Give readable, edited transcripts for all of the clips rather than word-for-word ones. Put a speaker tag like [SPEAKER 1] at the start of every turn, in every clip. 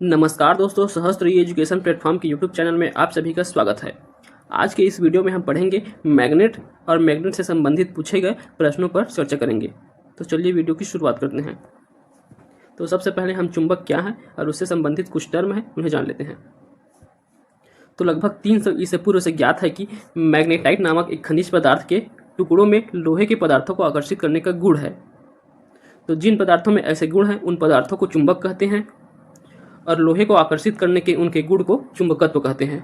[SPEAKER 1] नमस्कार दोस्तों, सहस्त्र एजुकेशन प्लेटफॉर्म के यूट्यूब चैनल में आप सभी का स्वागत है। आज के इस वीडियो में हम पढ़ेंगे मैग्नेट और मैग्नेट से संबंधित पूछे गए प्रश्नों पर चर्चा करेंगे। तो चलिए वीडियो की शुरुआत करते हैं। तो सबसे पहले हम चुंबक क्या है और उससे संबंधित कुछ टर्म है उन्हें जान लेते हैं। तो लगभग 300 ईसा पूर्व से ज्ञात है कि मैग्नेटाइट नामक एक खनिज पदार्थ के टुकड़ों में लोहे के पदार्थों को आकर्षित करने का गुण है। तो जिन पदार्थों में ऐसे गुण हैं उन पदार्थों को चुंबक कहते हैं और लोहे को आकर्षित करने के उनके गुण को चुंबकत्व कहते हैं।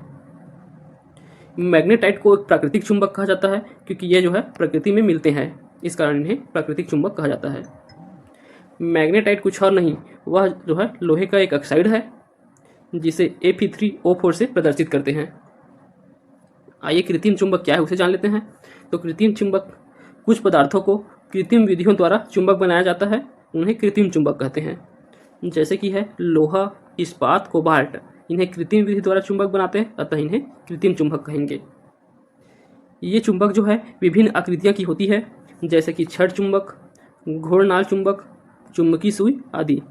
[SPEAKER 1] मैग्नेटाइट को एक प्राकृतिक चुंबक कहा जाता है क्योंकि ये जो है प्रकृति में मिलते हैं, इस कारण इन्हें प्राकृतिक चुंबक कहा जाता है। मैग्नेटाइट कुछ और नहीं, वह जो है लोहे का एक ऑक्साइड है जिसे Fe3O4 से प्रदर्शित करते हैं। आइए कृत्रिम चुंबक क्या है उसे जान लेते हैं। तो कृत्रिम चुंबक कुछ पदार्थों को कृत्रिम विधियों द्वारा चुंबक बनाया जाता है, उन्हें कृत्रिम चुंबक कहते हैं। जैसे कि है लोहा, इस्पात, कोबाल्ट, इन्हें कृत्रिम विधि द्वारा चुंबक बनाते हैं, अतः इन्हें कृत्रिम चुंबक कहेंगे। ये चुंबक जो है विभिन्न आकृतियां की होती है, जैसे कि छड़ चुंबक, घोड़नाल चुंबक, चुंबकी सुई आदि।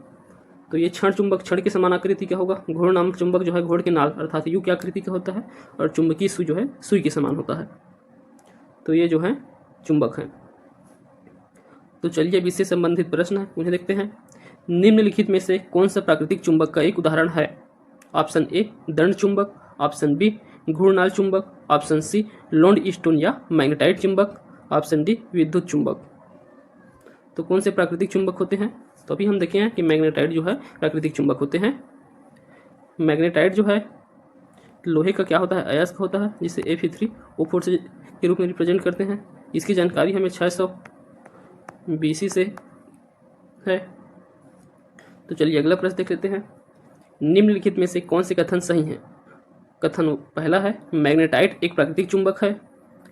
[SPEAKER 1] तो ये छड़ चुंबक छड़ के समान आकृति का होगा, घोड़ नामक चुंबक जो है घोड़ के नाल अर्थात यू की आकृति का होता है, और चुंबकी सुई जो है सुई के समान होता है। तो ये जो है चुंबक है। तो चलिए अब इससे संबंधित प्रश्न है उन्हें देखते हैं। निम्नलिखित में से कौन सा प्राकृतिक चुंबक का एक उदाहरण है? ऑप्शन ए दंड चुंबक, ऑप्शन बी घूर्णनाल चुंबक, ऑप्शन सी लोडस्टोन या मैग्नेटाइट चुंबक, ऑप्शन डी विद्युत चुंबक। तो कौन से प्राकृतिक चुंबक होते हैं? तो अभी हम देखे हैं कि मैग्नेटाइट जो है प्राकृतिक चुंबक होते हैं। मैग्नेटाइट जो है लोहे का क्या होता है, अयस्क होता है, जिसे Fe3O4 से के रूप में रिप्रेजेंट करते हैं। इसकी जानकारी हमें 600 BC से है। तो चलिए अगला प्रश्न देख लेते हैं। निम्नलिखित में से कौन से कथन सही हैं? कथन पहला है मैग्नेटाइट एक प्राकृतिक चुंबक है।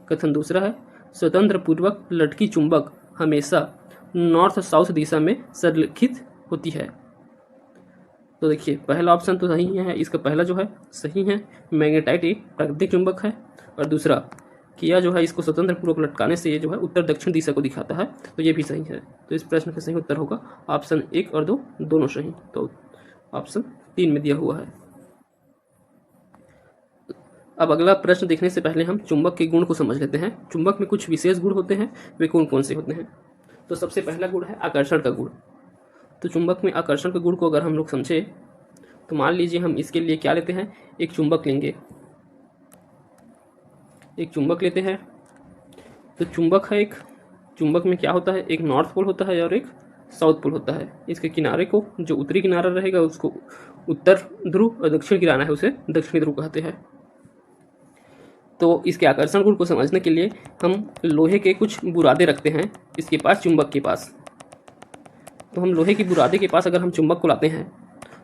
[SPEAKER 1] कथन दूसरा है स्वतंत्र पूर्वक लटकी चुंबक हमेशा नॉर्थ साउथ दिशा में संरेखित होती है। तो देखिए पहला ऑप्शन तो सही है, इसका पहला जो है सही है, मैग्नेटाइट एक प्राकृतिक चुंबक है। और दूसरा कि यह जो है इसको स्वतंत्र पूर्वक लटकाने से ये जो है उत्तर दक्षिण दिशा को दिखाता है, तो ये भी सही है। तो इस प्रश्न का सही उत्तर होगा ऑप्शन 1 और 2 दोनों सही। तो ऑप्शन 3 में दिया हुआ है। अब अगला प्रश्न देखने से पहले हम चुंबक के गुण को समझ लेते हैं। चुंबक में कुछ विशेष गुण होते हैं, वे कौन कौन से होते हैं? तो सबसे पहला गुण है आकर्षण का गुण। तो चुंबक में आकर्षण के गुण को अगर हम लोग समझे तो मान लीजिए हम इसके लिए क्या लेते हैं, एक चुंबक लेंगे। एक चुंबक लेते हैं तो चुंबक है, एक चुंबक में क्या होता है, एक नॉर्थ पोल होता है और एक साउथ पोल होता है। इसके किनारे को जो उत्तरी किनारा रहेगा उसको उत्तर ध्रुव और दक्षिण किनारा है उसे दक्षिणी ध्रुव कहते हैं। तो इसके आकर्षण गुण को समझने के लिए हम लोहे के कुछ बुरादे रखते हैं इसके पास, चुंबक के पास। तो हम लोहे की बुरादे के पास अगर हम चुंबक को लाते हैं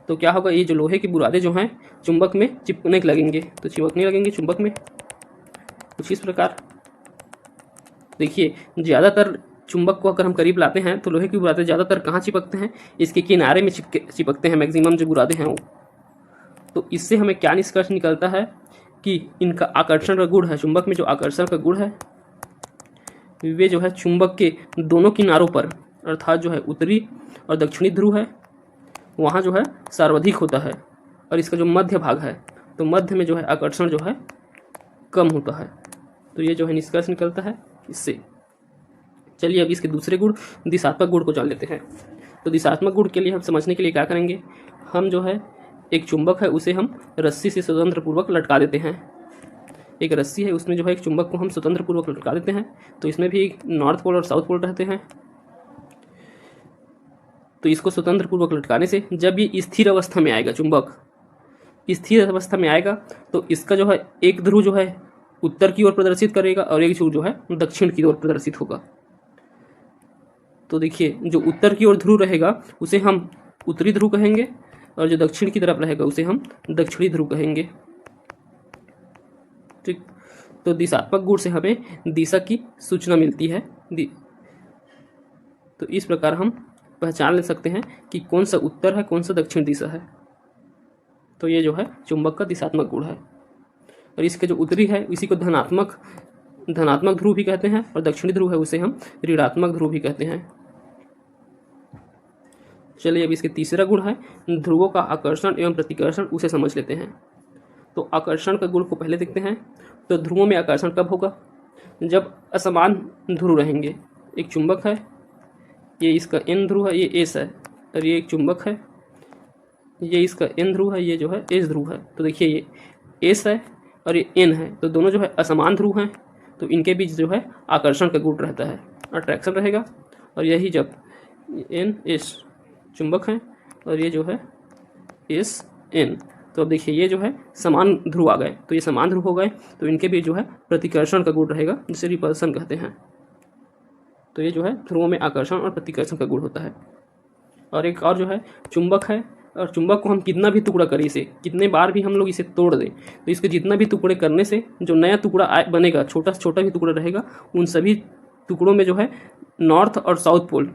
[SPEAKER 1] तो क्या होगा, ये जो लोहे की बुरादे जो हैं चुंबक में चिपकने लगेंगे। तो चिपकने लगेंगे चुंबक में कुछ इस प्रकार। देखिए ज़्यादातर चुंबक को अगर हम करीब लाते हैं तो लोहे की बुरादे ज़्यादातर कहाँ चिपकते हैं, इसके किनारे में चिपकते हैं, मैक्सिमम जो बुरादे हैं वो। तो इससे हमें क्या निष्कर्ष निकलता है कि इनका आकर्षण का गुण है, चुंबक में जो आकर्षण का गुण है वे जो है चुंबक के दोनों किनारों पर अर्थात जो है उत्तरी और दक्षिणी ध्रुव है वहाँ जो है सर्वाधिक होता है, और इसका जो मध्य भाग है तो मध्य में जो है आकर्षण जो है कम होता है। तो ये जो है निष्कर्ष निकलता है इससे। चलिए अब इसके दूसरे गुण दिशात्मक गुण को जान लेते हैं। तो दिशात्मक गुण के लिए हम समझने के लिए क्या करेंगे, हम जो है एक चुंबक है उसे हम रस्सी से स्वतंत्र पूर्वक लटका देते हैं। एक रस्सी है उसमें जो है एक चुंबक को हम स्वतंत्र पूर्वक लटका देते हैं। तो इसमें भी नॉर्थ पोल और साउथ पोल रहते हैं। तो इसको स्वतंत्र पूर्वक लटकाने से जब ये स्थिर अवस्था में आएगा, चुंबक स्थिर अवस्था में आएगा तो इसका जो है एक ध्रुव जो है उत्तर की ओर प्रदर्शित करेगा और एक ध्रुव जो है दक्षिण की ओर प्रदर्शित होगा। तो देखिए जो उत्तर की ओर ध्रुव रहेगा उसे हम उत्तरी ध्रुव कहेंगे और जो दक्षिण की तरफ रहेगा उसे हम दक्षिणी ध्रुव कहेंगे। ठीक, तो दिशात्मक गुण से हमें दिशा की सूचना मिलती है। तो इस प्रकार हम पहचान ले सकते हैं कि कौन सा उत्तर है, कौन सा दक्षिण दिशा है। तो ये जो है चुंबक का दिशात्मक गुण है। और इसके जो उत्तरी है इसी को धनात्मक ध्रुव भी कहते हैं और दक्षिणी ध्रुव है उसे हम ऋणात्मक ध्रुव भी कहते हैं। चलिए अब इसके तीसरा गुण है ध्रुवों का आकर्षण एवं प्रतिकर्षण, उसे समझ लेते हैं। तो आकर्षण का गुण को पहले देखते हैं। तो ध्रुवों में आकर्षण कब होगा? जब असमान ध्रुव रहेंगे। एक चुंबक है, ये इसका N ध्रुव है, ये S है, और ये एक चुंबक है, ये इसका N ध्रुव है, ये जो है S ध्रुव है। तो देखिए ये S है और ये N है, तो दोनों जो है असमान ध्रुव हैं, तो इनके बीच जो है आकर्षण का गुण रहता है, अट्रैक्शन रहेगा। और यही जब N S चुंबक हैं और ये जो है S N, तो अब देखिए ये जो है समान ध्रुव आ गए, तो ये समान ध्रुव हो गए, तो इनके बीच जो है प्रतिकर्षण का गुण रहेगा, जिसे रिपल्सन कहते हैं। तो ये जो है ध्रुवों में आकर्षण और प्रतिकर्षण का गुण होता है। और एक और जो है चुंबक है, और चुंबक को हम कितना भी टुकड़ा करें, इसे कितने बार भी हम लोग इसे तोड़ दें, तो इसके जितना भी टुकड़े करने से जो नया टुकड़ा बनेगा, छोटा से छोटा भी टुकड़ा रहेगा, उन सभी टुकड़ों में जो है नॉर्थ और साउथ पोल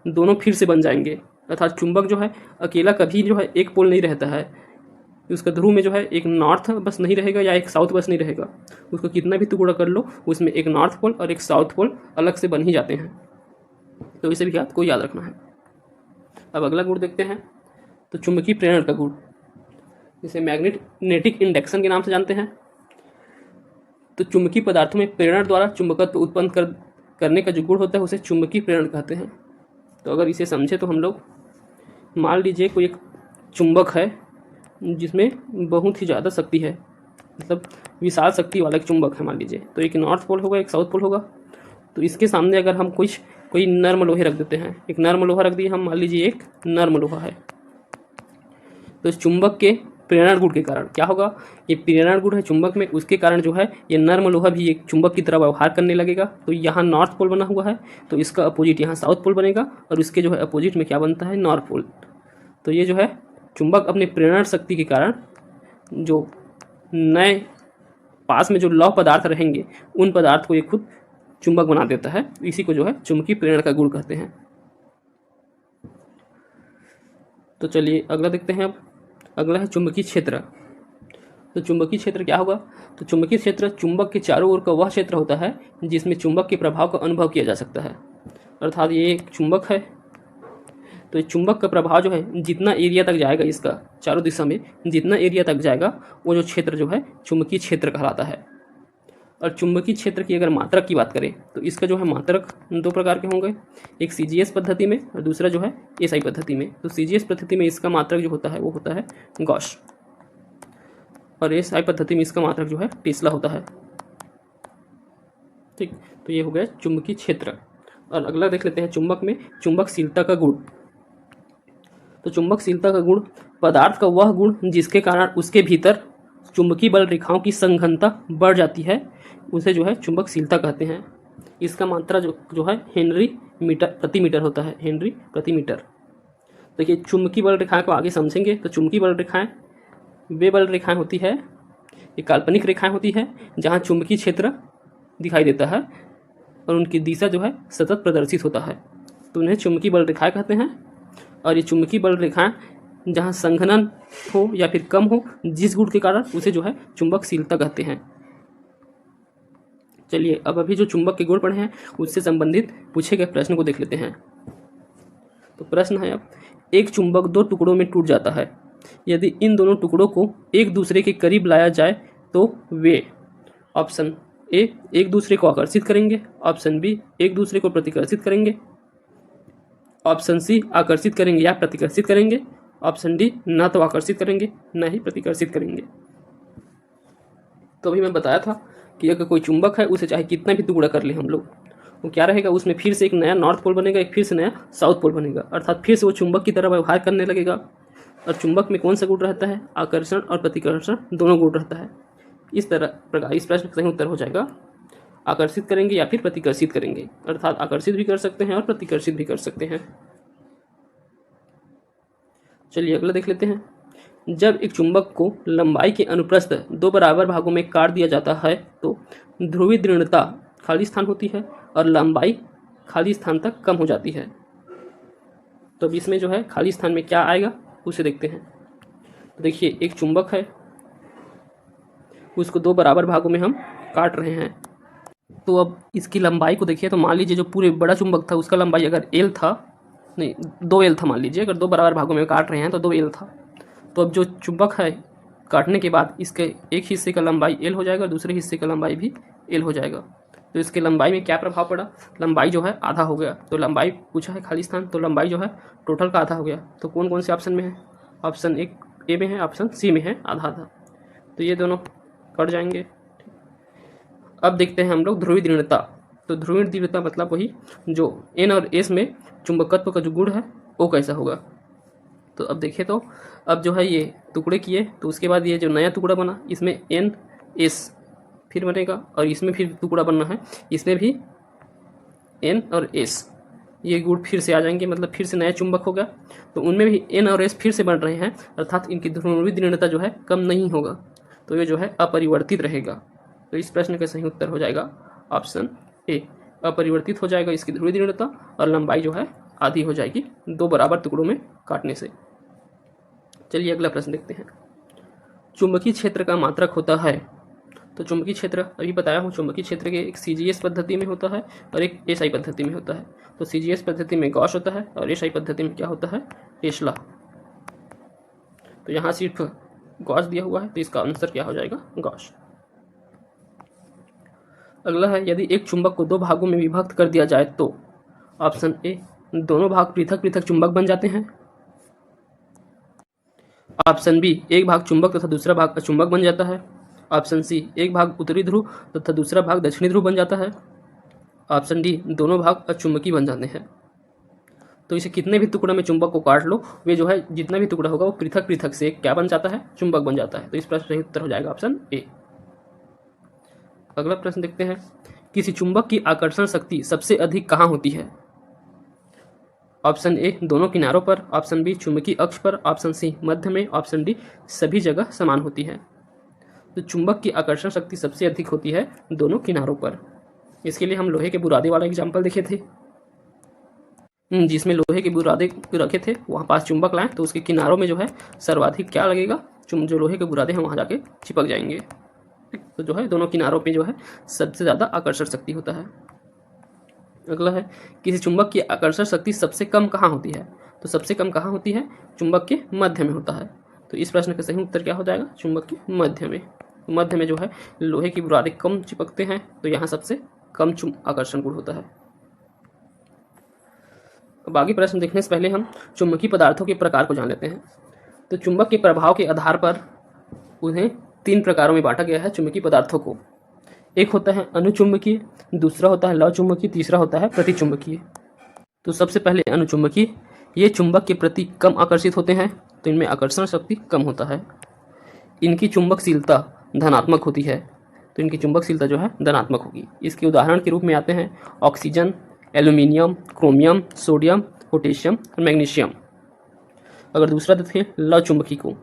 [SPEAKER 1] दोनों फिर से बन जाएंगे। अर्थात चुंबक जो है अकेला कभी जो है एक पोल नहीं रहता है, उसका ध्रुव में जो है एक नॉर्थ बस नहीं रहेगा या एक साउथ बस नहीं रहेगा, उसको कितना भी टुकड़ा कर लो उसमें एक नॉर्थ पोल और एक साउथ पोल अलग से बन ही जाते हैं। तो इसे भी आपको याद रखना है। अब अगला गुण देखते हैं। तो चुंबकीय प्रेरण का गुण, जिसे मैग्नेटिक इंडक्शन के नाम से जानते हैं। तो चुंबकीय पदार्थों में प्रेरण द्वारा चुंबकत्व उत्पन्न करने का जो गुण होता है उसे चुंबकीय प्रेरण कहते हैं। तो अगर इसे समझे तो हम लोग मान लीजिए कोई एक चुंबक है जिसमें बहुत ही ज़्यादा शक्ति है, मतलब विशाल शक्ति वाला एक चुंबक है मान लीजिए। तो एक नॉर्थ पोल होगा, एक साउथ पोल होगा। तो इसके सामने अगर हम कोई नर्म लोहे रख देते हैं, एक नर्म लोहा रख दिए हम, मान लीजिए एक नर्म लोहा है, तो इस चुंबक के प्रेरण गुण के कारण क्या होगा, ये प्रेरण गुण है चुंबक में, उसके कारण जो है ये नर्म लोहा भी एक चुंबक की तरह व्यवहार करने लगेगा। तो यहाँ नॉर्थ पोल बना हुआ है, तो इसका अपोजिट यहाँ साउथ पोल बनेगा, और उसके जो है अपोजिट में क्या बनता है, नॉर्थ पोल। तो ये जो है चुंबक अपने प्रेरण शक्ति के कारण जो नए पास में जो लौह पदार्थ रहेंगे उन पदार्थ को ये खुद चुंबक बना देता है। इसी को जो है चुंबकीय प्रेरण का गुण कहते हैं। तो चलिए अगला देखते हैं। अब अगला है चुंबकीय क्षेत्र। तो चुंबकीय क्षेत्र क्या होगा? तो चुंबकीय क्षेत्र चुंबक के चारों ओर का वह क्षेत्र होता है जिसमें चुंबक के प्रभाव का अनुभव किया जा सकता है। अर्थात ये एक चुंबक है, तो चुंबक का प्रभाव जो है जितना एरिया तक जाएगा, इसका चारों दिशा में जितना एरिया तक जाएगा वो जो क्षेत्र जो है चुंबकीय क्षेत्र कहलाता है। और चुंबकीय क्षेत्र की अगर मात्रक की बात करें तो इसका जो है मात्रक दो प्रकार के होंगे, एक CGS पद्धति में और दूसरा जो है SI पद्धति में। तो CGS पद्धति में इसका मात्रक जो होता है वो होता है गॉस, और SI पद्धति में इसका मात्रक जो है टेस्ला होता है। ठीक, तो ये हो गया चुंबकीय क्षेत्र। और अगला देख लेते हैं चुंबक में चुंबकशीलता का गुण। तो चुंबकशीलता का गुण पदार्थ का वह गुण जिसके कारण उसके भीतर चुंबकीय बल रेखाओं की संघनता बढ़ जाती है, उसे जो है चुंबकशीलता कहते हैं। इसका मात्रा जो है हेनरी मीटर प्रति मीटर होता है, हेनरी प्रति मीटर। देखिए चुंबकीय बल रेखाएं को आगे समझेंगे। तो चुंबकीय बल रेखाएं वे बल रेखाएं होती है, ये काल्पनिक रेखाएं होती है जहाँ चुंबकीय क्षेत्र दिखाई देता है और उनकी दिशा जो है सतत प्रदर्शित होता है, तो उन्हें चुंबकीय बल रेखाएं कहते हैं। और ये चुंबकीय बल रेखाएं जहाँ संघनन हो या फिर कम हो जिस गुण के कारण उसे जो है चुंबकशीलता कहते हैं। चलिए अब अभी जो चुंबक के गुण पढ़े हैं उससे संबंधित पूछे गए प्रश्न को देख लेते हैं। तो प्रश्न है, अब एक चुंबक दो टुकड़ों में टूट जाता है, यदि इन दोनों टुकड़ों को एक दूसरे के करीब लाया जाए तो वे ऑप्शन ए एक दूसरे को आकर्षित करेंगे, ऑप्शन बी एक दूसरे को प्रतिकर्षित करेंगे, ऑप्शन सी आकर्षित करेंगे या प्रतिकर्षित करेंगे, ऑप्शन डी ना तो आकर्षित करेंगे ना ही प्रतिकर्षित करेंगे। तो अभी मैं बताया था कि अगर कोई चुंबक है उसे चाहे कितना भी टुकड़ा कर ले हम लोग, वो क्या रहेगा, उसमें फिर से एक नया नॉर्थ पोल बनेगा, एक फिर से नया साउथ पोल बनेगा, अर्थात फिर से वो चुंबक की तरह व्यवहार करने लगेगा। और चुंबक में कौन सा गुण रहता है, आकर्षण और प्रतिकर्षण दोनों गुण रहता है। इस प्रकार इस प्रश्न का सही उत्तर हो जाएगा आकर्षित करेंगे या फिर प्रतिकर्षित करेंगे, अर्थात आकर्षित भी कर सकते हैं और प्रतिकर्षित भी कर सकते हैं। चलिए अगला देख लेते हैं। जब एक चुंबक को लंबाई के अनुप्रस्थ दो बराबर भागों में काट दिया जाता है तो ध्रुवीय दृढ़ता खाली स्थान होती है और लंबाई खाली स्थान तक कम हो जाती है। तो अब इसमें जो है खाली स्थान में क्या आएगा उसे देखते हैं। तो देखिए एक चुंबक है, उसको दो बराबर भागों में हम काट रहे हैं। तो अब इसकी लंबाई को देखिए, तो मान लीजिए जो पूरे बड़ा चुंबक था उसका लंबाई अगर L था, नहीं, 2L था मान लीजिए, अगर 2 बराबर भागों में काट रहे हैं तो 2L था। तो अब जो चुंबक है काटने के बाद इसके एक हिस्से का लंबाई L हो जाएगा, दूसरे हिस्से का लंबाई भी L हो जाएगा। तो इसके लंबाई में क्या प्रभाव पड़ा, लंबाई जो है आधा हो गया। तो लंबाई पूछा है खाली स्थान, तो लंबाई जो है टोटल का आधा हो गया। तो कौन कौन से ऑप्शन में है, ऑप्शन ए में है, ऑप्शन सी में है आधा आधा, तो ये दोनों कट जाएंगे। अब देखते हैं हम लोग ध्रुवीय दृढ़ता। तो ध्रुवीय दृढ़ता मतलब वही जो N और S में चुंबकत्व का जो गुण है वो कैसा होगा। तो अब देखें, तो अब जो है ये टुकड़े किए, तो उसके बाद ये जो नया टुकड़ा बना इसमें NS फिर बनेगा, और इसमें फिर टुकड़ा बनना है, इसमें भी N और S, ये गुण फिर से आ जाएंगे, मतलब फिर से नया चुंबक होगा। तो उनमें भी N और S फिर से बन रहे हैं, अर्थात इनकी ध्रुवीय दृढ़ता जो है कम नहीं होगा, तो ये जो है अपरिवर्तित रहेगा। तो इस प्रश्न का सही उत्तर हो जाएगा ऑप्शन ए, अपरिवर्तित हो जाएगा इसकी ध्रुवीय दृढ़ता, और लंबाई जो है आधी हो जाएगी 2 बराबर टुकड़ों में काटने से। चलिए अगला प्रश्न देखते हैं। चुंबकीय क्षेत्र का मात्रक होता है। तो चुंबकीय क्षेत्र अभी बताया हूँ, चुंबकीय क्षेत्र के एक CGS पद्धति में होता है और एक SI पद्धति में होता है। तो CGS पद्धति में गॉस होता है और SI पद्धति में क्या होता है, टेस्ला। तो यहाँ सिर्फ गॉस दिया हुआ है, तो इसका आंसर क्या हो जाएगा, गॉस। अगला है, यदि एक चुंबक को 2 भागों में विभक्त कर दिया जाए तो ऑप्शन ए, दोनों भाग पृथक पृथक चुंबक बन जाते हैं। ऑप्शन बी, एक भाग चुंबक तथा दूसरा भाग अचुंबक बन जाता है। ऑप्शन सी, एक भाग उत्तरी ध्रुव तथा दूसरा भाग दक्षिणी ध्रुव बन जाता है। ऑप्शन डी, दोनों भाग अचुंबकी बन जाते हैं। तो इसे कितने भी टुकड़ों में चुंबक को काट लो, वे जो है जितना भी टुकड़ा होगा वो पृथक पृथक से क्या बन जाता है, चुंबक बन जाता है। तो इस प्रश्न का सही उत्तर हो जाएगा ऑप्शन ए। अगला प्रश्न देखते हैं, किसी चुंबक की आकर्षण शक्ति सबसे अधिक कहाँ होती है। ऑप्शन ए, दोनों किनारों पर। ऑप्शन बी, चुंबकीय अक्ष पर। ऑप्शन सी, मध्य में। ऑप्शन डी, सभी जगह समान होती है। तो चुंबक की आकर्षण शक्ति सबसे अधिक होती है दोनों किनारों पर। इसके लिए हम लोहे के बुरादे वाला एग्जाम्पल देखे थे, जिसमें लोहे के बुरादे रखे थे, वहाँ पास चुंबक लाएं तो उसके किनारों में जो है सर्वाधिक क्या लगेगा, जो लोहे के बुरादे हैं वहाँ जाके चिपक जाएंगे। तो जो है दोनों किनारों पे जो है सबसे ज़्यादा आकर्षण शक्ति होता है। अगला है, किसी चुंबक की आकर्षण शक्ति सबसे कम कहाँ होती है। तो सबसे कम कहाँ होती है, चुंबक के मध्य में होता है। तो इस प्रश्न का सही उत्तर क्या हो जाएगा, चुंबक के मध्य में। मध्य में जो है लोहे की बुरादे कम चिपकते हैं, तो यहाँ सबसे कम आकर्षण गुण होता है। अब आगे प्रश्न देखने से पहले हम चुंबकीय पदार्थों के प्रकार को जान लेते हैं। तो चुंबक के प्रभाव के आधार पर उन्हें 3 प्रकारों में बांटा गया है चुंबकीय पदार्थों को। एक होता है अनुचुंबकीय, दूसरा होता है लवचुंबकीय, तीसरा होता है प्रतिचुंबकीय। तो सबसे पहले अनुचुंबकीय, ये चुंबक के प्रति कम आकर्षित होते हैं, तो इनमें आकर्षण शक्ति कम होता है। इनकी चुंबकशीलता धनात्मक होती है, तो इनकी चुंबकशीलता जो है धनात्मक होगी। इसके उदाहरण के रूप में आते हैं oxygen, aluminium, chromium, sodium, potassium और मैग्नीशियम। अगर दूसरा देखें लवचुंबकीय को,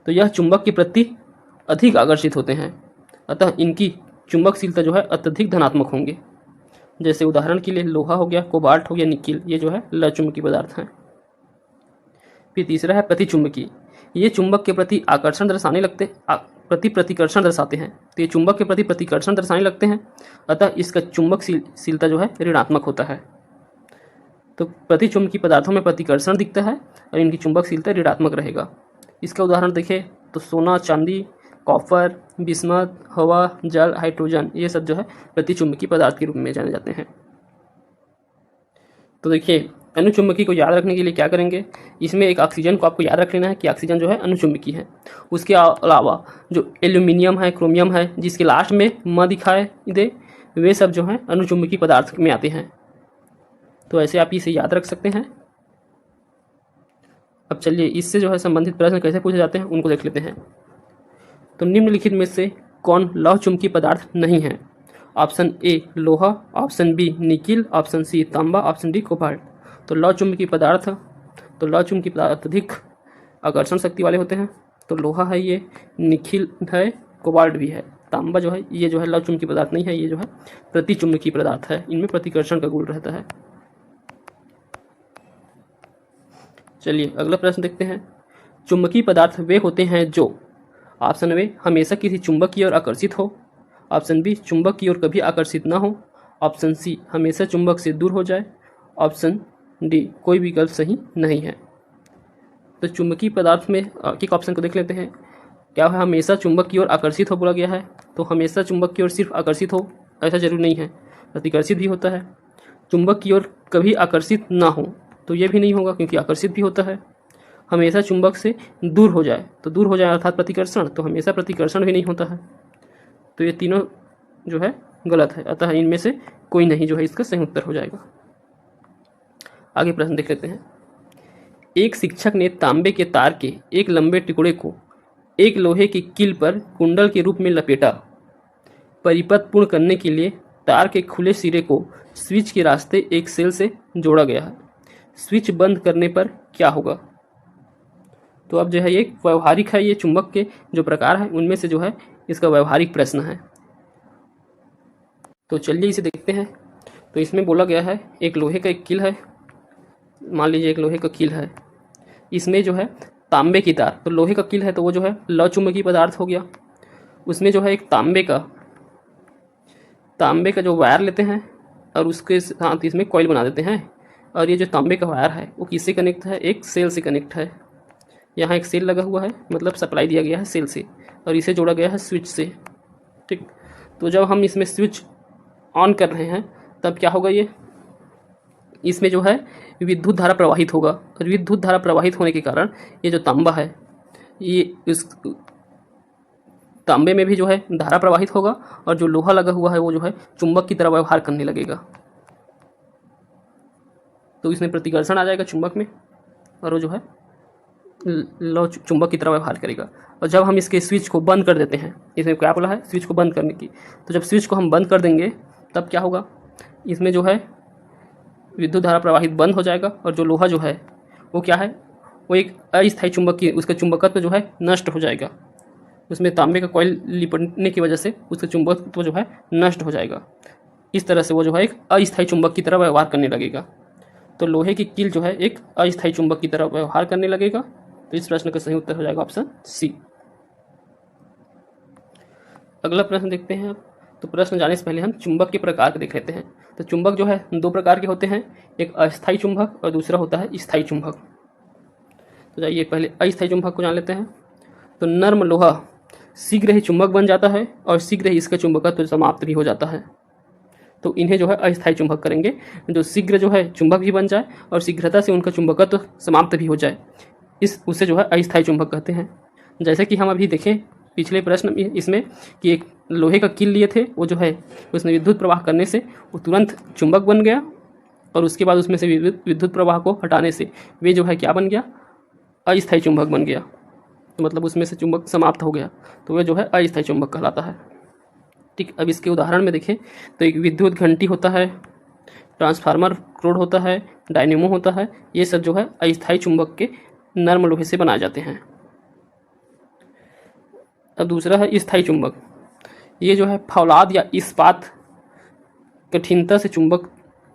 [SPEAKER 1] तो यह चुंबक के प्रति अधिक आकर्षित होते हैं, अतः इनकी चुंबकशीलता जो है अत्यधिक धनात्मक होंगे। जैसे उदाहरण के लिए लोहा हो गया, कोबाल्ट हो गया, निकिल, ये जो है लवचुंबकीय पदार्थ हैं। फिर तीसरा है प्रतिचुंबकीय, ये चुंबक के प्रति आकर्षण दर्शाने लगते प्रतिकर्षण दर्शाते हैं, तो ये चुंबक के प्रति प्रतिकर्षण दर्शाने लगते हैं, अतः इसका चुंबकशीलता जो है ऋणात्मक होता है। तो प्रतिचुंबकीय पदार्थों में प्रतिकर्षण दिखता है और इनकी चुंबकशीलता ऋणात्मक रहेगा। इसका उदाहरण देखें तो सोना, चांदी, कॉपर, बिस्मथ, हवा, जल, हाइड्रोजन, ये सब जो है प्रतिचुंबकीय पदार्थ के रूप में जाने जाते हैं। तो देखिए अनुचुंबकीय को याद रखने के लिए क्या करेंगे, इसमें एक ऑक्सीजन को आपको याद रख लेना है कि ऑक्सीजन जो है अनुचुंबकीय है। उसके अलावा जो एल्यूमिनियम है, क्रोमियम है, जिसके लास्ट में म दिखाए दे, वे सब जो है अनुचुंबकीय पदार्थ में आते हैं। तो ऐसे आप इसे याद रख सकते हैं। अब चलिए इससे जो है संबंधित प्रश्न कैसे पूछे जाते हैं उनको देख लेते हैं। तो निम्नलिखित में से कौन लौहचुंबकीय पदार्थ नहीं है। ऑप्शन ए लोहा, option B nickel, option C तांबा, ऑप्शन डी कोबाल्ट। तो लौहचुंबकीय पदार्थ, तो लौहचुंबकीय पदार्थ अधिक आकर्षण शक्ति वाले होते हैं। तो लोहा है, ये निकिल है, कोबाल्ट भी है। तांबा जो है ये जो है लौहचुंबकीय पदार्थ नहीं है, ये जो है प्रतिचुंबकीय पदार्थ है, इनमें प्रतिकर्षण का गुण रहता है। चलिए अगला प्रश्न देखते हैं। चुंबकीय पदार्थ वे होते हैं जो, ऑप्शन वे हमेशा किसी चुंबक की ओर आकर्षित हो, ऑप्शन बी चुंबक की ओर कभी आकर्षित ना हो, ऑप्शन सी हमेशा चुंबक से दूर हो जाए, ऑप्शन डी कोई विकल्प सही नहीं है। तो चुंबकीय पदार्थ में एक ऑप्शन को देख लेते हैं। क्या है, हमेशा चुंबक की ओर आकर्षित हो बोला गया है। तो हमेशा चुंबक की ओर सिर्फ आकर्षित हो ऐसा जरूरी नहीं है, प्रतिकर्षित भी होता है। चुंबक की ओर कभी आकर्षित ना हो तो ये भी नहीं होगा, क्योंकि आकर्षित भी होता है। हमेशा चुंबक से दूर हो जाए तो दूर हो जाए अर्थात प्रतिकर्षण, तो हमेशा प्रतिकर्षण भी नहीं होता है। तो ये तीनों जो है गलत है, अतः इनमें से कोई नहीं जो है इसका सही उत्तर हो जाएगा। आगे प्रश्न देख लेते हैं। एक शिक्षक ने तांबे के तार के एक लंबे टुकड़े को एक लोहे की कील पर कुंडल के रूप में लपेटा। परिपथ पूर्ण करने के लिए तार के खुले सिरे को स्विच के रास्ते एक सेल से जोड़ा गया है। स्विच बंद करने पर क्या होगा? तो अब जो है ये व्यवहारिक है, ये चुंबक के जो प्रकार हैं उनमें से जो है इसका व्यवहारिक प्रश्न है। तो चलिए इसे देखते हैं। तो इसमें बोला गया है एक लोहे का एक कील है, मान लीजिए एक लोहे का कील है, इसमें जो है तांबे की तार, तो लोहे का कील है तो वो जो है लचुंबकीय पदार्थ हो गया। उसमें जो है एक तांबे का जो वायर लेते हैं और उसके साथ इसमें कॉइल बना देते हैं, और ये जो तांबे का वायर है वो किससे कनेक्ट है? एक सेल से कनेक्ट है। यहाँ एक सेल लगा हुआ है, मतलब सप्लाई दिया गया है सेल से, और इसे जोड़ा गया है स्विच से। ठीक, तो जब हम इसमें स्विच ऑन कर रहे हैं तब क्या होगा? ये इसमें जो है विद्युत धारा प्रवाहित होगा, और विद्युत धारा प्रवाहित होने के कारण ये जो तांबा है, ये इस तांबे में भी जो है धारा प्रवाहित होगा, और जो लोहा लगा हुआ है वो जो है चुंबक की तरह व्यवहार करने लगेगा। तो इसमें प्रतिकर्षण आ जाएगा चुंबक में, और वो जो है चुंबक की तरह व्यवहार करेगा। और जब हम इसके स्विच को बंद कर देते हैं, इसमें क्या बोला है? स्विच को बंद करने की। तो जब स्विच को हम बंद कर देंगे तब क्या होगा? इसमें जो है विद्युत धारा प्रवाहित बंद हो जाएगा, और जो लोहा जो है वो क्या है? वो एक अस्थायी चुंबक की, उसका चुंबकत्व जो है नष्ट हो जाएगा। उसमें तांबे का कॉइल लिपटने की वजह से उसका चुंबकत्व जो है नष्ट हो जाएगा। इस तरह से वो जो है एक अस्थायी चुंबक की तरह व्यवहार करने लगेगा। तो लोहे की कील जो है एक अस्थायी चुंबक की तरह व्यवहार करने लगेगा। तो इस प्रश्न का सही उत्तर हो जाएगा ऑप्शन सी। अगला प्रश्न देखते हैं। तो प्रश्न जाने से पहले हम चुंबक के प्रकार को देख लेते हैं। तो चुंबक जो है दो प्रकार के होते हैं, एक अस्थायी चुंबक और दूसरा होता है स्थायी चुंबक। तो जाइए पहले अस्थायी चुंबक को जान लेते हैं। तो नर्म लोहा शीघ्र ही चुंबक बन जाता है और शीघ्र ही इसका चुंबकत्व समाप्त भी हो जाता है। तो इन्हें जो है अस्थायी चुंबक करेंगे, जो शीघ्र जो है चुंबक भी बन जाए और शीघ्रता से उनका चुंबकत्व समाप्त भी हो जाए, उसे जो है अस्थायी चुंबक कहते हैं। जैसे कि हम अभी देखें पिछले प्रश्न में इसमें कि एक लोहे का कील लिए थे, वो जो है उसने विद्युत प्रवाह करने से वो तुरंत चुंबक बन गया, और उसके बाद उसमें से विद्युत प्रवाह को हटाने से वे जो है क्या बन गया? अस्थायी चुंबक बन गया। तो मतलब उसमें से चुंबक समाप्त हो गया, तो वह जो है अस्थायी चुंबक कहलाता है। ठीक, अब इसके उदाहरण में देखें तो एक विद्युत घंटी होता है, ट्रांसफार्मर रोड होता है, डायनेमो होता है, ये सब जो है अस्थायी चुंबक के नर्म लोहे से बनाए जाते हैं। अब दूसरा है स्थायी चुंबक। ये जो है फौलाद या इस्पात कठिनता से चुंबक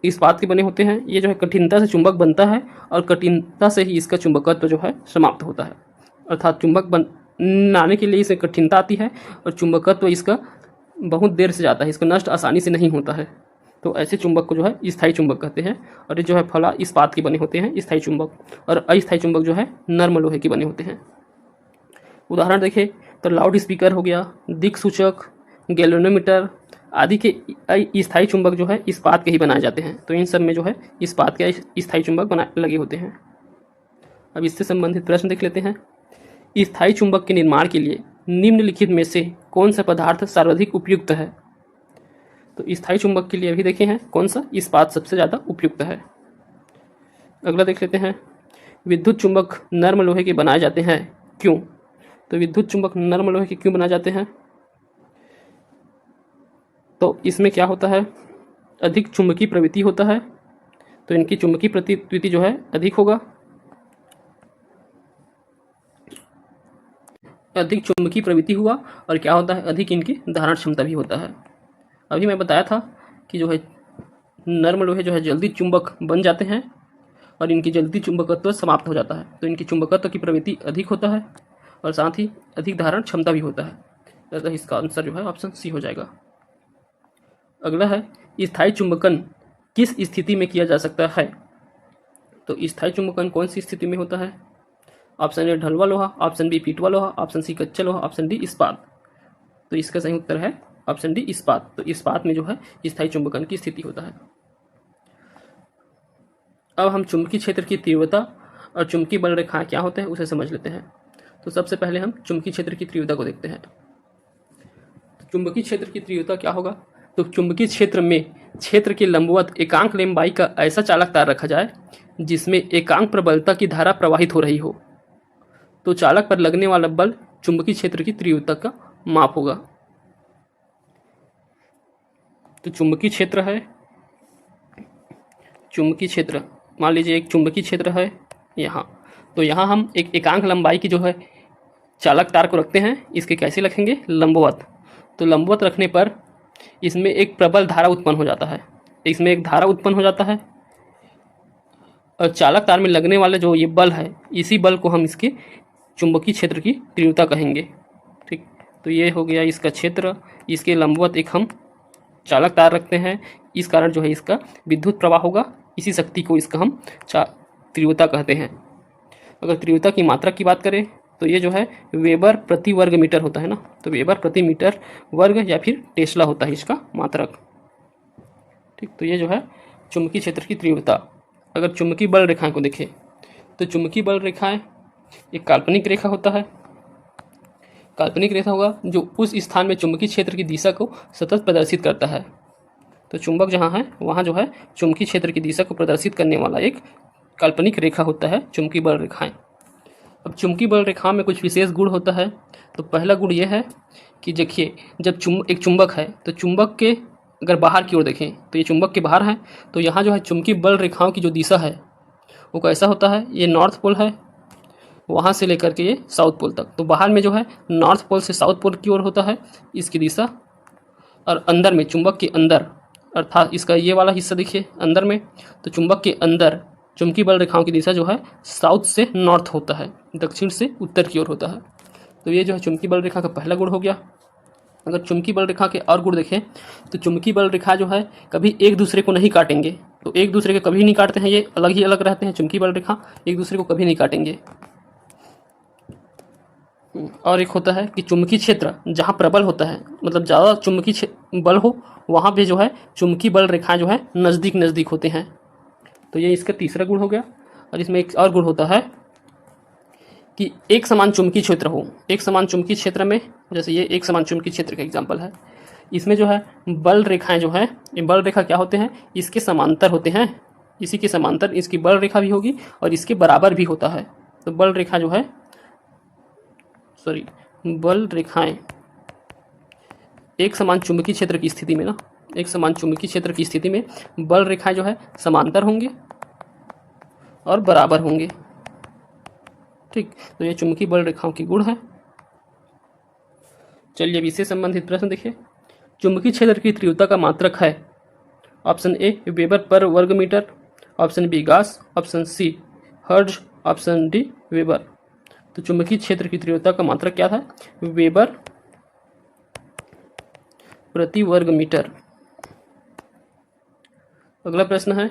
[SPEAKER 1] इस्पात के बने होते हैं। ये जो है कठिनता से चुंबक बनता है और कठिनता से ही इसका चुंबकत्व जो है समाप्त होता है। अर्थात चुंबक बनाने के लिए इसे कठिनता आती है और चुंबकत्व इसका बहुत देर से जाता है, इसका नष्ट आसानी से नहीं होता है। तो ऐसे चुंबक को जो है स्थायी चुंबक कहते हैं। और ये जो है फौलाद इस्पात के बने होते हैं स्थायी चुंबक, और अस्थायी चुंबक जो है नर्म लोहे के बने होते हैं। उदाहरण देखें तो लाउड स्पीकर हो गया, दिक्सूचक, गैल्वेनोमीटर आदि के स्थायी चुंबक जो है इस्पात के ही बनाए जाते हैं। तो इन सब में जो है इस्पात के स्थायी चुंबक लगे होते हैं। अब इससे संबंधित प्रश्न देख लेते हैं। स्थायी चुंबक के निर्माण के लिए निम्नलिखित में से कौन सा पदार्थ सर्वाधिक उपयुक्त है? तो स्थायी चुंबक के लिए अभी देखे हैं कौन सा इस्पात सबसे ज़्यादा उपयुक्त है। अगला देख लेते हैं, विद्युत चुंबक नर्म लोहे के बनाए जाते हैं, क्यों? तो विद्युत चुंबक नर्म लोहे के क्यों बनाए जाते हैं? तो इसमें क्या होता है, अधिक चुंबकीय प्रवृत्ति होता है, तो इनकी चुंबकीय प्रवृत्ति जो है अधिक होगा। अधिक चुंबकीय प्रवृत्ति हुआ और क्या होता है, अधिक इनकी धारण क्षमता भी होता है। अभी मैं बताया था कि जो है नर्म लोहे जो है जल्दी चुंबक बन जाते हैं और इनकी जल्दी चुंबकत्व समाप्त हो जाता है। तो इनकी चुंबकत्व की प्रवृत्ति अधिक होता है और साथ ही अधिक धारण क्षमता भी होता है। तो इसका आंसर जो है ऑप्शन सी हो जाएगा। अगला है, स्थायी चुंबकन किस स्थिति में किया जा सकता है? तो स्थायी चुंबकन कौन सी स्थिति में होता है? ऑप्शन ए ढलवा लोहा, ऑप्शन बी पीटवा लोहा, ऑप्शन सी कच्चा लोहा, ऑप्शन डी इस्पात। तो इसका सही उत्तर है ऑप्शन डी इस्पात। तो इस्पात में जो है स्थायी चुंबकन की स्थिति होता है। अब हम चुंबकीय क्षेत्र की तीव्रता और चुंबकीय बल रेखाएं क्या होते हैं उसे समझ लेते हैं। तो सबसे पहले हम चुंबकीय क्षेत्र की तीव्रता को देखते हैं। तो चुंबकीय क्षेत्र की तीव्रता क्या होगा? तो चुंबकीय क्षेत्र में क्षेत्र के लंबवत एकांक लंबाई का ऐसा चालक तार रखा जाए जिसमें एकांक प्रबलता की धारा प्रवाहित हो रही हो, तो चालक पर लगने वाला बल चुंबकीय क्षेत्र की तीव्रता का माप होगा। तो चुंबकीय क्षेत्र है, चुंबकीय क्षेत्र मान लीजिए एक चुंबकीय क्षेत्र है यहाँ, तो यहाँ हम एक एकांक लंबाई की जो है चालक तार को रखते हैं। इसके कैसे रखेंगे? लंबवत। तो लंबवत रखने पर इसमें एक प्रबल धारा उत्पन्न हो जाता है, इसमें एक धारा उत्पन्न हो जाता है और चालक तार में लगने वाला जो ये बल है, इसी बल को हम इसके चुंबकीय क्षेत्र की तीव्रता कहेंगे। ठीक, तो ये हो गया इसका क्षेत्र। इसके लंबवत एक हम चालक तार रखते हैं, इस कारण जो है इसका विद्युत प्रवाह होगा। इसी शक्ति को इसका हम तीव्रता कहते हैं। अगर तीव्रता की मात्रा की बात करें तो ये जो है वेबर प्रति वर्ग मीटर होता है ना, तो वेबर प्रति मीटर वर्ग या फिर टेस्ला होता है इसका मात्रक। ठीक, तो ये जो है चुंबकीय क्षेत्र की तीव्रता। अगर चुंबकीय बल रेखाएं को देखें तो चुंबकीय बल रेखाएं एक काल्पनिक रेखा होता है, काल्पनिक रेखा होगा जो उस स्थान में चुंबकीय क्षेत्र की दिशा को सतत प्रदर्शित करता है। तो चुंबक जहाँ है वहाँ जो है चुंबकीय क्षेत्र की दिशा को प्रदर्शित करने वाला एक काल्पनिक रेखा होता है चुंबकीय बल रेखाएं। अब चुंबकीय बल रेखा में कुछ विशेष गुण होता है। तो पहला गुण यह है कि देखिए जब एक चुंबक है तो चुंबक के अगर बाहर की ओर देखें तो ये चुंबक के बाहर है, तो यहाँ जो है चुंबकीय बल रेखाओं की जो दिशा है वो कैसा होता है? ये नॉर्थ पोल है, वहाँ से लेकर के ये साउथ पोल तक। तो बाहर में जो है नॉर्थ पोल से साउथ पोल की ओर होता है इसकी दिशा, और अंदर में चुंबक के अंदर अर्थात इसका ये वाला हिस्सा देखिए अंदर में, तो चुंबक के अंदर चुंबकीय बल रेखाओं की दिशा जो है साउथ से नॉर्थ होता है, दक्षिण से उत्तर की ओर होता है। तो ये जो है चुंबकीय बल रेखा का पहला गुण हो गया। अगर चुंबकीय बल रेखा के और गुण देखें तो चुंबकीय बल रेखा जो है कभी एक दूसरे को नहीं काटेंगे, तो एक दूसरे को कभी नहीं काटते हैं, ये अलग ही अलग रहते हैं। चुंबकीय बल रेखा एक दूसरे को कभी नहीं काटेंगे। और एक होता है कि चुंबकीय क्षेत्र जहाँ प्रबल होता है, मतलब ज़्यादा चुंबकीय बल हो, वहाँ पे जो है चुंबकीय बल रेखाएं जो है नज़दीक नज़दीक होते हैं। तो ये इसका तीसरा गुण हो गया। और इसमें एक और गुण होता है कि एक समान चुंबकीय क्षेत्र हो। एक समान चुंबकीय क्षेत्र में जैसे ये एक समान चुंबकीय क्षेत्र का एग्जाम्पल है, इसमें जो है बल रेखाएं जो है, ये बल रेखा क्या होते हैं? इसके समांतर होते हैं, इसी के समांतर इसकी बल रेखा भी होगी और इसके बराबर भी होता है। तो बल रेखा जो है बल रेखाएं एक समान चुंबकीय क्षेत्र की स्थिति में ना, एक समान चुंबकीय क्षेत्र की स्थिति में बल रेखाएं जो है समांतर होंगे और बराबर होंगे। ठीक, तो ये चुंबकीय बल रेखाओं की गुण है। चलिए अब इससे संबंधित प्रश्न देखिए। चुंबकीय क्षेत्र की तीव्रता का मात्रक है ऑप्शन ए वेबर पर वर्ग meter, option B gauss, option C hertz, option D weber. तो चुंबकीय क्षेत्र की तीव्रता का मात्रक क्या था? वेबर प्रति वर्ग मीटर। अगला प्रश्न है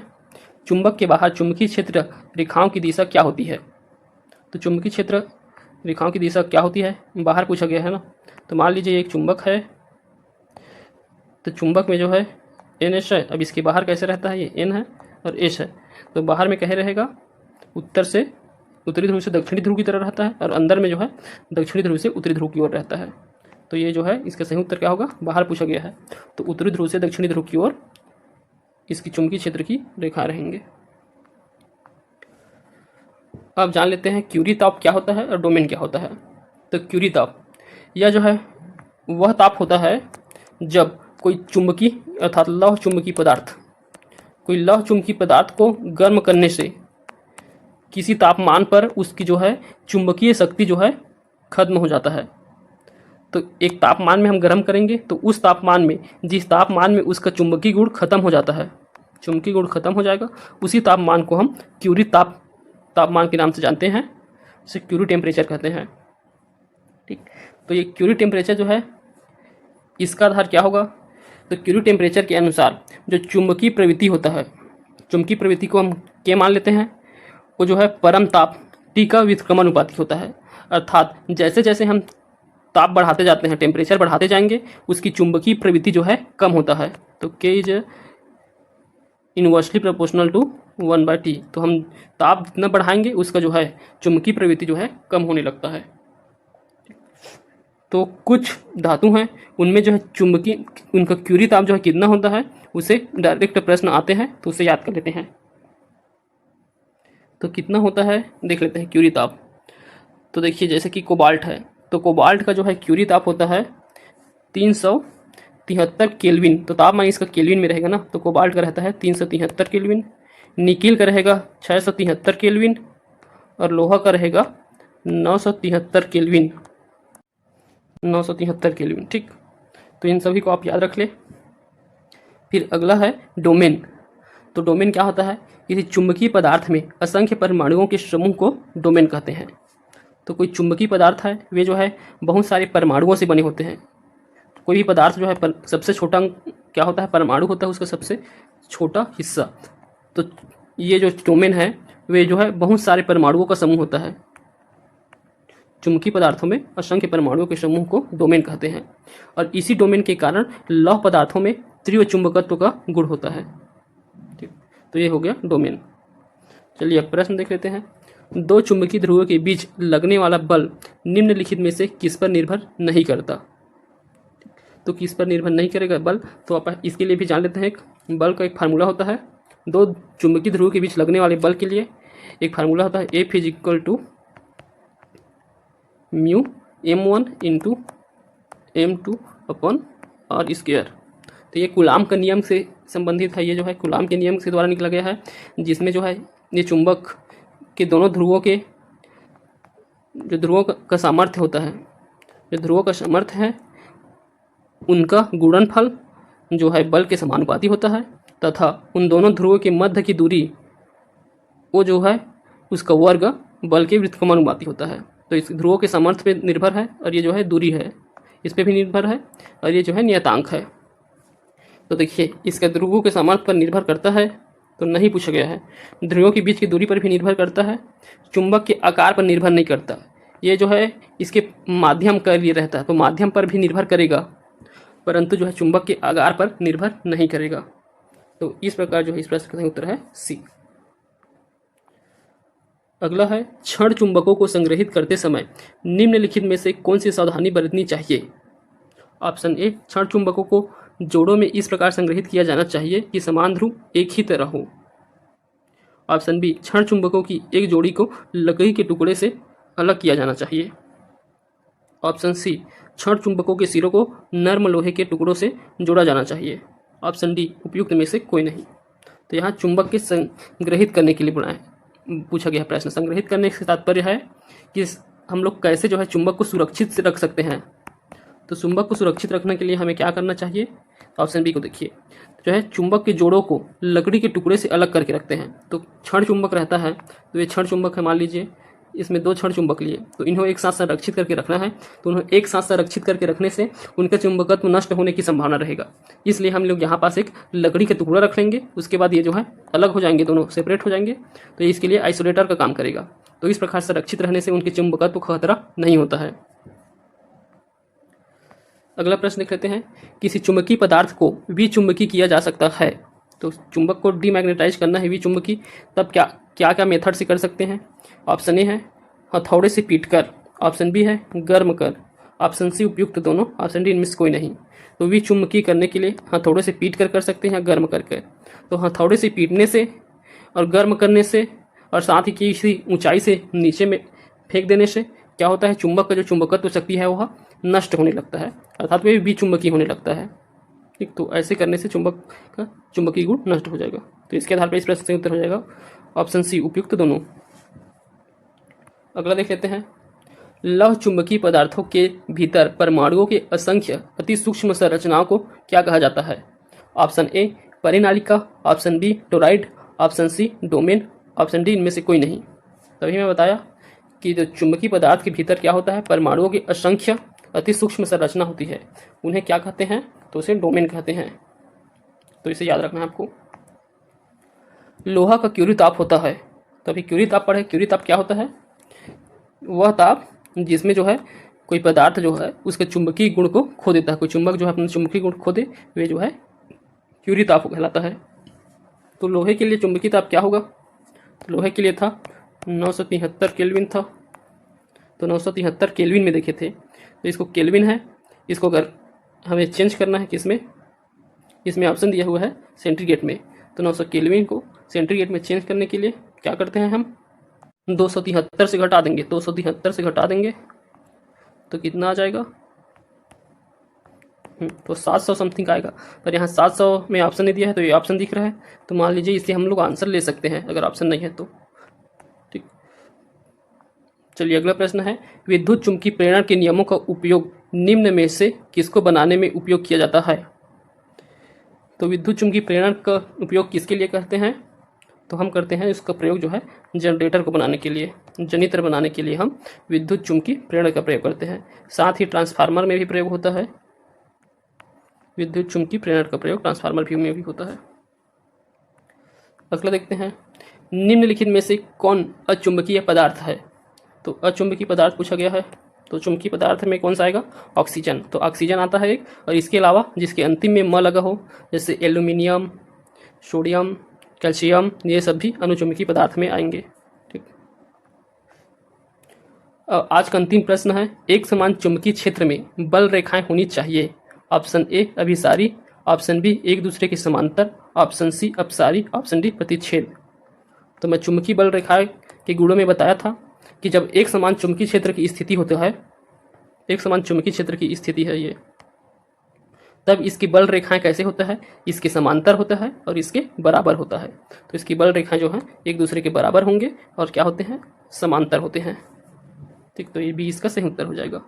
[SPEAKER 1] चुंबक के बाहर चुंबकीय क्षेत्र रेखाओं की दिशा क्या होती है? तो चुंबकीय क्षेत्र रेखाओं की दिशा क्या होती है बाहर पूछा गया है ना। तो मान लीजिए एक चुंबक है, तो चुंबक में जो है एन एस है। अब इसके बाहर कैसे रहता है? ये एन है और एस है। तो बाहर में कहे रहेगा उत्तर से उत्तरी ध्रुव से दक्षिणी ध्रुव की तरह रहता है, और अंदर में जो है दक्षिणी ध्रुव से उत्तरी ध्रुव की ओर रहता है। तो ये जो है इसका सही उत्तर क्या होगा? बाहर पूछा गया है, तो उत्तरी ध्रुव से दक्षिणी ध्रुव की ओर इसकी चुंबकीय क्षेत्र की रेखा रहेंगे। अब जान लेते हैं क्यूरी ताप क्या होता है और डोमेन क्या होता है। तो क्यूरी ताप यह जो है वह ताप होता है जब कोई चुंबकीय अर्थात लौह चुंबकीय पदार्थ, कोई लौह चुंबकीय पदार्थ को गर्म करने से किसी तापमान पर उसकी जो है चुंबकीय शक्ति जो है खत्म हो जाता है। तो एक तापमान में हम गर्म करेंगे तो उस तापमान में, जिस तापमान में उसका चुंबकीय गुण खत्म हो जाता है, चुंबकीय गुण खत्म हो जाएगा, उसी तापमान को हम क्यूरी तापमान के नाम से जानते हैं, इसे क्यूरी टेम्परेचर कहते हैं। ठीक, तो ये क्यूरी टेम्परेचर जो है इसका आधार क्या होगा? तो क्यूरी टेम्परेचर के अनुसार जो चुंबकीय प्रवृत्ति होता है, चुंबकीय प्रवृत्ति को हम के मान लेते हैं, वो जो है परम ताप T का व्युत्क्रमानुपाती होता है। अर्थात जैसे जैसे हम ताप बढ़ाते जाते हैं, टेम्परेचर बढ़ाते जाएंगे, उसकी चुंबकीय प्रवृत्ति जो है कम होता है। तो K is inversely proportional to 1/T। तो हम ताप जितना बढ़ाएंगे उसका जो है चुंबकीय प्रवृत्ति जो है कम होने लगता है। तो कुछ धातु हैं उनमें जो है चुंबकीय, उनका क्यूरी ताप जो है कितना होता है, उसे डायरेक्ट प्रश्न आते हैं तो उसे याद कर लेते हैं। तो कितना होता है देख लेते हैं क्यूरी ताप। तो देखिए जैसे कि कोबाल्ट है, तो कोबाल्ट का जो है क्यूरी ताप होता है 373 केल्विन। तो तापमान इसका केल्विन में रहेगा ना, तो कोबाल्ट का रहता है 373 केल्विन, निकिल का रहेगा 673 केल्विन और लोहा का रहेगा 973 केल्विन। 973 केल्विन, ठीक। तो इन सभी को आप याद रख ले। फिर अगला है डोमेन। तो डोमेन क्या होता है, किसी चुंबकीय पदार्थ में असंख्य परमाणुओं के समूह को डोमेन कहते हैं। तो कोई चुंबकीय पदार्थ है, वे जो है बहुत सारे परमाणुओं से बने होते हैं। कोई भी पदार्थ जो है सबसे छोटा क्या होता है, परमाणु होता है उसका सबसे छोटा हिस्सा। तो ये जो डोमेन है वे जो है बहुत सारे परमाणुओं का समूह होता है। चुंबकीय पदार्थों में असंख्य परमाणुओं के समूह को डोमेन कहते हैं और इसी डोमेन के कारण लौह पदार्थों में तीव्र चुंबकत्व का गुण होता है। ठीक, तो ये हो गया डोमेन। चलिए अब प्रश्न देख लेते हैं। दो चुंबकीय ध्रुवों के बीच लगने वाला बल निम्नलिखित में से किस पर निर्भर नहीं करता। तो किस पर निर्भर नहीं करेगा बल, तो आप इसके लिए भी जान लेते हैं। बल का एक फार्मूला होता है, दो चुंबकीय ध्रुवों के बीच लगने वाले बल के लिए एक फार्मूला होता है F = म्यू m1 × m2/r²। तो ये कूलाम का नियम से संबंधित है। ये जो है कूलाम के नियम के द्वारा निकला गया है, जिसमें जो है ये चुंबक के दोनों ध्रुवों के जो ध्रुवों का सामर्थ्य होता है, जो ध्रुवों का सामर्थ्य है उनका गुणनफल जो है बल के समानुपाती होता है तथा उन दोनों ध्रुवों के मध्य की दूरी वो जो है उसका वर्ग बल के व्युत्क्रमानुपाती होता है। तो इस ध्रुवों के सामर्थ्य पे निर्भर है और ये जो है दूरी है इस पे भी निर्भर है और ये जो है नियतांक है। तो देखिए इसका ध्रुवों के सामर्थ्य पर निर्भर करता है तो नहीं पूछा गया है। ध्रुवों के बीच की दूरी पर भी निर्भर करता है, चुंबक के आकार पर निर्भर नहीं करता। ये जो है इसके माध्यम का लिए रहता है, तो माध्यम पर भी निर्भर करेगा परंतु जो है चुंबक के आकार पर निर्भर नहीं करेगा। तो इस प्रकार जो है इस प्रश्न का सही उत्तर है सी। अगला है क्षण चुंबकों को संग्रहित करते समय निम्नलिखित में से कौन सी सावधानी बरतनी चाहिए। ऑप्शन ए, क्षण चुंबकों को जोड़ों में इस प्रकार संग्रहित किया जाना चाहिए कि समान ध्रुव एक ही तरह हो। ऑप्शन बी, क्षण चुंबकों की एक जोड़ी को लकड़ी के टुकड़े से अलग किया जाना चाहिए। ऑप्शन सी, क्षण चुंबकों के सिरों को नर्म लोहे के टुकड़ों से जोड़ा जाना चाहिए। ऑप्शन डी, उपयुक्त में से कोई नहीं। तो यहाँ चुंबक के संग्रहित करने के लिए पूछा गया प्रश्न। संग्रहित करने से तात्पर्य है कि हम लोग कैसे जो है चुंबक को सुरक्षित से रख सकते हैं। तो चुंबक को सुरक्षित रखने के लिए हमें क्या करना चाहिए। ऑप्शन बी को देखिए, जो है चुंबक के जोड़ों को लकड़ी के टुकड़े से अलग करके रखते हैं। तो क्षण चुंबक रहता है, तो ये क्षण चुंबक है, मान लीजिए इसमें दो क्षण चुंबक लिए, तो इन्हें एक साथ संरक्षित करके रखना है। तो उन्हें एक साथ संरक्षित करके रखने से उनका चुंबकत्व नष्ट होने की संभावना रहेगा। इसलिए हम लोग यहाँ पास एक लकड़ी का टुकड़ा रख लेंगे, उसके बाद ये जो है अलग हो जाएंगे, दोनों सेपरेट हो जाएंगे। तो इसके लिए आइसोलेटर का काम करेगा। तो इस प्रकार संरक्षित रहने से उनके चुंबकत्व का खतरा नहीं होता है। अगला प्रश्न देख लेते हैं। किसी चुंबकीय पदार्थ को विचुंबकीय किया जा सकता है। तो चुंबक को डीमैग्नेटाइज करना है विचुंबकीय, तब क्या मेथड से कर सकते हैं। ऑप्शन ए है हथौड़े से पीटकर, ऑप्शन बी है गर्म कर, ऑप्शन सी उपयुक्त दोनों, ऑप्शन डी इनमें से कोई नहीं। तो विचुंबकीय करने के लिए हथौड़े से पीट कर सकते हैं या गर्म करके। तो हथौड़े से पीटने से और गर्म करने से और साथ ही किसी ऊंचाई से नीचे में फेंक देने से क्या होता है, चुंबक का जो चुंबकत्व शक्ति है वह नष्ट होने लगता है, अर्थात वह विचुंबकीय होने लगता है। ठीक, तो ऐसे करने से चुंबक का चुंबकीय गुण नष्ट हो जाएगा। तो इसके आधार पर इस प्रश्न का उत्तर हो जाएगा ऑप्शन सी, उपयुक्त दोनों। अगला देख लेते हैं। लौह चुंबकीय पदार्थों के भीतर परमाणुओं के असंख्य अति सूक्ष्म संरचनाओं को क्या कहा जाता है। ऑप्शन ए परिनालिका, option B toroid, option C domain, option D इनमें से कोई नहीं। तभी मैं बताया कि जो चुंबकीय पदार्थ के भीतर क्या होता है, परमाणुओं की असंख्य अति सूक्ष्म संरचना होती है, उन्हें क्या कहते हैं, तो उसे डोमेन कहते हैं। तो इसे याद रखना है आपको। लोहा का क्यूरी ताप होता है तो अभी क्यूरी ताप पढ़े। क्यूरी ताप क्या होता है? वह ताप जिसमें जो है कोई पदार्थ जो है उसके चुंबकीय गुण को खो देता है। कोई चुंबक जो है अपने चुंबकीय गुण खो दे, वे जो है क्यूरी ताप कहलाता है। तो लोहे के लिए चुंबकीय ताप क्या होगा? तो लोहे के लिए था 973 केल्विन था। तो 973 केल्विन में देखे थे, तो इसको केल्विन है, इसको अगर हमें चेंज करना है किसमें, इसमें ऑप्शन दिया हुआ है सेंटीग्रेड में। तो 900 केल्विन को सेंटीग्रेड में चेंज करने के लिए क्या करते हैं हम, 273 से घटा देंगे। 273 से घटा देंगे तो कितना आ जाएगा, तो 700 समथिंग आएगा। पर यहाँ 700 में ऑप्शन नहीं दिया है, तो ये ऑप्शन दिख रहा है, तो मान लीजिए इससे हम लोग आंसर ले सकते हैं अगर ऑप्शन नहीं है तो। ठीक, चलिए अगला प्रश्न है, विद्युत चुम्बकीय प्रेरण के नियमों का उपयोग निम्न में से किसको बनाने में उपयोग किया जाता है? तो विद्युत चुम्बकीय प्रेरण का उपयोग किसके लिए करते हैं? तो हम करते हैं इसका प्रयोग जो है जनरेटर को बनाने के लिए, जनित्र बनाने के लिए हम विद्युत चुम्बकीय प्रेरण का प्रयोग करते हैं। साथ ही ट्रांसफार्मर में भी प्रयोग होता है, विद्युत चुम्बकीय प्रेरण का प्रयोग ट्रांसफार्मर में भी होता है। अगला देखते हैं, निम्नलिखित में से कौन अचुंबकीय पदार्थ है? तो अचुंबकीय पदार्थ पूछा गया है, तो चुंबकीय पदार्थ में कौन सा आएगा? ऑक्सीजन। तो ऑक्सीजन आता है एक, और इसके अलावा जिसके अंतिम में म लगा हो, जैसे एल्यूमिनियम, सोडियम, कैल्शियम, ये सब भी अनुचुंबकीय पदार्थ में आएंगे। ठीक, आज का अंतिम प्रश्न है, एक समान चुंबकीय क्षेत्र में बल रेखाएं होनी चाहिए। ऑप्शन ए अभिसारी, ऑप्शन बी एक दूसरे के समांतर, ऑप्शन सी अपसारी, ऑप्शन डी प्रतिच्छेद। तो मैं चुंबकीय बल रेखाएं के गुणों में बताया था कि जब एक समान चुंबकीय क्षेत्र की स्थिति होता है, एक समान चुंबकीय क्षेत्र की स्थिति है ये, तब इसकी बल रेखाएं कैसे होता है? इसके समांतर होता है और इसके बराबर होता है। तो इसकी बल रेखाएं जो हैं एक दूसरे के बराबर होंगे और क्या होते हैं? समांतर होते हैं। ठीक, तो ये भी इसका सही उत्तर हो जाएगा।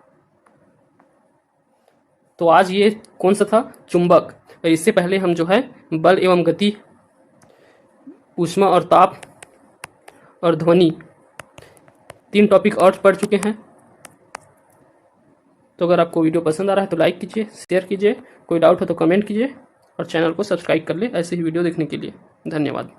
[SPEAKER 1] तो आज ये कौन सा था? चुंबक। और इससे पहले हम जो है बल एवं गति, ऊष्मा और ताप और ध्वनि, 3 टॉपिक और पढ़ चुके हैं। तो अगर आपको वीडियो पसंद आ रहा है तो लाइक कीजिए, शेयर कीजिए, कोई डाउट हो तो कमेंट कीजिए और चैनल को सब्सक्राइब कर ले ऐसे ही वीडियो देखने के लिए। धन्यवाद।